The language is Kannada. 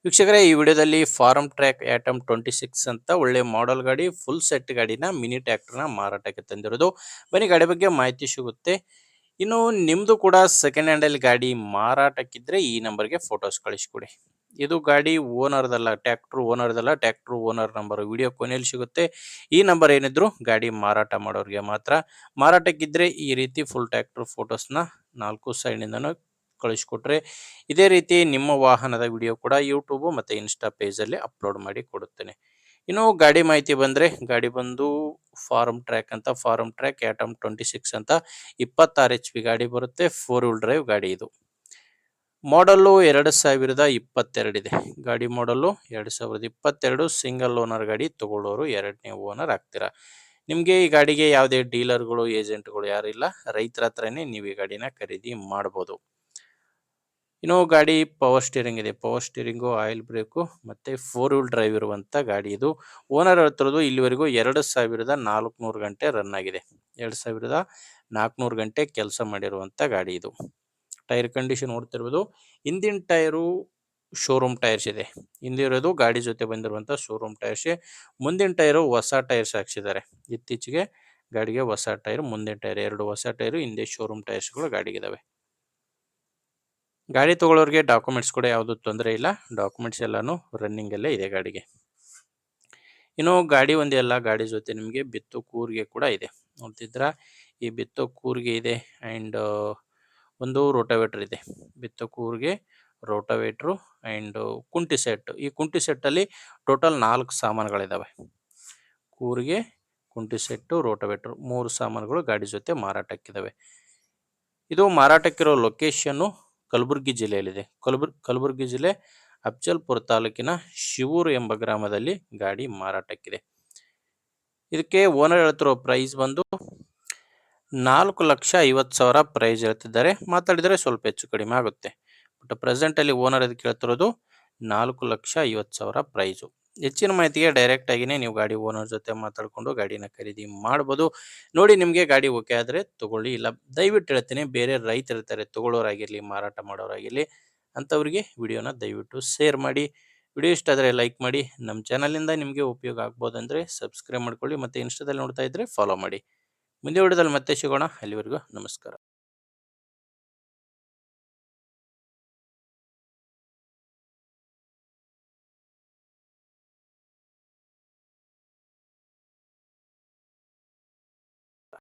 ವೀಕ್ಷಕರೇ, ಈ ವಿಡಿಯೋದಲ್ಲಿ ಫಾರ್ಮ್ ಟ್ರ್ಯಾಕ್ ಆಟಮ್ 26 ಅಂತ ಒಳ್ಳೆ ಮಾಡೆಲ್ ಗಾಡಿ, ಫುಲ್ ಸೆಟ್ ಗಾಡಿನ ಮಿನಿ ಟ್ರ್ಯಾಕ್ಟರ್ನ ಮಾರಾಟಕ್ಕೆ ತಂದಿರೋದು. ಬನ್ನಿ ಗಾಡಿ ಬಗ್ಗೆ ಮಾಹಿತಿ ಸಿಗುತ್ತೆ. ಇನ್ನು ನಿಮ್ದು ಕೂಡ ಸೆಕೆಂಡ್ ಹ್ಯಾಂಡಲ್ ಗಾಡಿ ಮಾರಾಟಕ್ಕಿದ್ರೆ ಈ ನಂಬರ್ಗೆ ಫೋಟೋಸ್ ಕಳಿಸ್ಕೊಡಿ. ಇದು ಗಾಡಿ ಓನರ್ದಲ್ಲ, ಟ್ರ್ಯಾಕ್ಟರ್ ಓನರ್ ನಂಬರ್ ವಿಡಿಯೋ ಕೊನೆಯಲ್ಲಿ ಸಿಗುತ್ತೆ. ಈ ನಂಬರ್ ಏನಿದ್ರು ಗಾಡಿ ಮಾರಾಟ ಮಾಡೋರಿಗೆ ಮಾತ್ರ. ಮಾರಾಟಕ್ಕಿದ್ರೆ ಈ ರೀತಿ ಫುಲ್ ಟ್ರ್ಯಾಕ್ಟರ್ ಫೋಟೋಸ್ನ 4 ಸೈಡ್ನಿಂದನೂ ಕಳಿಸ್ಕೊಟ್ರೆ ಇದೇ ರೀತಿ ನಿಮ್ಮ ವಾಹನದ ವಿಡಿಯೋ ಕೂಡ ಯೂಟ್ಯೂಬ್ ಮತ್ತು ಇನ್ಸ್ಟಾ ಪೇಜಲ್ಲಿ ಅಪ್ಲೋಡ್ ಮಾಡಿ ಕೊಡುತ್ತೇನೆ. ಇನ್ನು ಗಾಡಿ ಮಾಹಿತಿ ಬಂದರೆ, ಗಾಡಿ ಬಂದು ಫಾರ್ಮ್ ಟ್ರ್ಯಾಕ್ ಆಟಮ್ 26 ಅಂತ 26 HP ಗಾಡಿ ಬರುತ್ತೆ. 4 ವೀಲ್ ಡ್ರೈವ್ ಗಾಡಿ ಇದು. ಮಾಡಲ್ಲು 2022 ಇದೆ. ಗಾಡಿ ಮಾಡಲ್ಲು 2022, ಸಿಂಗಲ್ ಓನರ್ ಗಾಡಿ. ತಗೊಳ್ಳೋರು ಎರಡನೇ ಓನರ್ ಆಗ್ತೀರಾ. ನಿಮಗೆ ಈ ಗಾಡಿಗೆ ಯಾವುದೇ ಡೀಲರ್ಗಳು ಏಜೆಂಟ್ಗಳು ಯಾರಿಲ್ಲ, ರೈತರ ಹತ್ರನೇ ನೀವು ಈ ಗಾಡಿನ ಖರೀದಿ ಮಾಡ್ಬೋದು. ಇನ್ನು ಗಾಡಿ ಪವರ್ ಸ್ಟೀರಿಂಗ್ ಇದೆ. ಪವರ್ ಸ್ಟೀರಿಂಗು, ಆಯಿಲ್ ಬ್ರೇಕು ಮತ್ತು 4 ವೀಲ್ ಡ್ರೈವ್ ಇರುವಂಥ ಗಾಡಿ ಇದು. ಓನರ್ ಹೇಳ್ತಿರೋದು ಇಲ್ಲಿವರೆಗೂ 2400 ಗಂಟೆ ರನ್ ಆಗಿದೆ. 2400 ಗಂಟೆ ಕೆಲಸ ಮಾಡಿರುವಂಥ ಗಾಡಿ ಇದು. ಟೈರ್ ಕಂಡೀಷನ್ ನೋಡ್ತಿರ್ಬೋದು. ಹಿಂದಿನ ಟೈರು ಶೋರೂಮ್ ಟೈರ್ಸ್ ಇದೆ. ಹಿಂದಿರೋದು ಗಾಡಿ ಜೊತೆ ಬಂದಿರುವಂಥ ಶೋರೂಮ್ ಟೈರ್ಸೇ. ಮುಂದಿನ ಟೈರು ಹೊಸ ಟೈರ್ಸ್ ಹಾಕ್ಸಿದ್ದಾರೆ. ಇತ್ತೀಚೆಗೆ ಗಾಡಿಗೆ ಹೊಸ ಟೈರ್, ಮುಂದಿನ ಟೈರ್ 2 ಹೊಸ ಟೈರು, ಹಿಂದೆ ಶೋರೂಮ್ ಟೈರ್ಸ್ಗಳು ಗಾಡಿಗಿದ್ದಾವೆ. ಗಾಡಿ ತೊಗೊಳ್ಳೋರಿಗೆ ಡಾಕ್ಯುಮೆಂಟ್ಸ್ ಕೂಡ ಯಾವುದೂ ತೊಂದರೆ ಇಲ್ಲ. ಡಾಕ್ಯುಮೆಂಟ್ಸ್ ಎಲ್ಲನೂ ರನ್ನಿಂಗಲ್ಲೇ ಇದೆ ಗಾಡಿಗೆ. ಇನ್ನು ಗಾಡಿ ಒಂದೇ ಅಲ್ಲ, ಗಾಡಿ ಜೊತೆ ನಿಮಗೆ ಬಿತ್ತು ಕೂರಿಗೆ ಕೂಡ ಇದೆ. ನೋಡ್ತಿದ್ರ, ಈ ಬಿತ್ತು ಕೂರಿಗೆ ಇದೆ. ಆ್ಯಂಡ್ ಒಂದು ರೋಟಾವೇಟ್ರ್ ಇದೆ. ಬಿತ್ತು ಕೂರಿಗೆ, ರೋಟಾವೇಟ್ರು ಆ್ಯಂಡ್ ಕುಂಟಿ ಸೆಟ್. ಈ ಕುಂಟಿ ಸೆಟ್ಟಲ್ಲಿ ಟೋಟಲ್ 4 ಸಾಮಾನುಗಳಿದ್ದಾವೆ. ಕೂರಿಗೆ, ಕುಂಟಿ ಸೆಟ್ಟು, ರೋಟಾವೇಟ್ರು, 3 ಸಾಮಾನುಗಳು ಗಾಡಿ ಜೊತೆ ಮಾರಾಟಕ್ಕಿದ್ದಾವೆ. ಇದು ಮಾರಾಟಕ್ಕಿರೋ ಲೊಕೇಶನ್ನು ಕಲಬುರಗಿ ಜಿಲ್ಲೆಯಲ್ಲಿದೆ. ಕಲಬುರಗಿ ಜಿಲ್ಲೆ ಅಫ್ಜಲ್ಪುರ ತಾಲೂಕಿನ ಶಿವೂರು ಎಂಬ ಗ್ರಾಮದಲ್ಲಿ ಗಾಡಿ ಮಾರಾಟಕ್ಕಿದೆ. ಇದಕ್ಕೆ ಓನರ್ ಹೇಳ್ತಿರೋ ಪ್ರೈಸ್ ಬಂದು 4,50,000 ಪ್ರೈಸ್ ಹೇಳ್ತಿದ್ದಾರೆ. ಮಾತಾಡಿದರೆ ಸ್ವಲ್ಪ ಹೆಚ್ಚು ಕಡಿಮೆ ಆಗುತ್ತೆ. ಬಟ್ ಪ್ರೆಸೆಂಟಲ್ಲಿ ಓನರ್ ಇದಕ್ಕೆ ಹೇಳ್ತಿರೋದು 4,50,000 ಪ್ರೈಸು. ಹೆಚ್ಚಿನ ಮಾಹಿತಿಗೆ ಡೈರೆಕ್ಟ್ ಆಗಿನೇ ನೀವು ಗಾಡಿ ಓನರ್ ಜೊತೆ ಮಾತಾಡಿಕೊಂಡು ಗಾಡಿನ ಖರೀದಿ ಮಾಡ್ಬೋದು. ನೋಡಿ, ನಿಮಗೆ ಗಾಡಿ ಓಕೆ ಆದರೆ ತೊಗೊಳ್ಳಿ. ಇಲ್ಲ, ದಯವಿಟ್ಟು ಹೇಳ್ತೀನಿ, ಬೇರೆ ರೈತರು ಇರ್ತಾರೆ, ತೊಗೊಳ್ಳೋರಾಗಿರಲಿ ಮಾರಾಟ ಮಾಡೋರಾಗಿರಲಿ, ಅಂಥವ್ರಿಗೆ ವಿಡಿಯೋನ ದಯವಿಟ್ಟು ಶೇರ್ ಮಾಡಿ. ವಿಡಿಯೋ ಇಷ್ಟ ಆದರೆ ಲೈಕ್ ಮಾಡಿ. ನಮ್ಮ ಚಾನಲಿಂದ ನಿಮಗೆ ಉಪಯೋಗ ಆಗ್ಬೋದಂದರೆ ಸಬ್ಸ್ಕ್ರೈಬ್ ಮಾಡ್ಕೊಳ್ಳಿ ಮತ್ತು ಇನ್ಸ್ಟಾದಲ್ಲಿ ನೋಡ್ತಾ ಇದ್ದರೆ ಫಾಲೋ ಮಾಡಿ. ಮುಂದೆ ವಿಡಿಯೋದಲ್ಲಿ ಮತ್ತೆ ಸಿಗೋಣ. ಅಲ್ಲಿವರೆಗೂ ನಮಸ್ಕಾರ.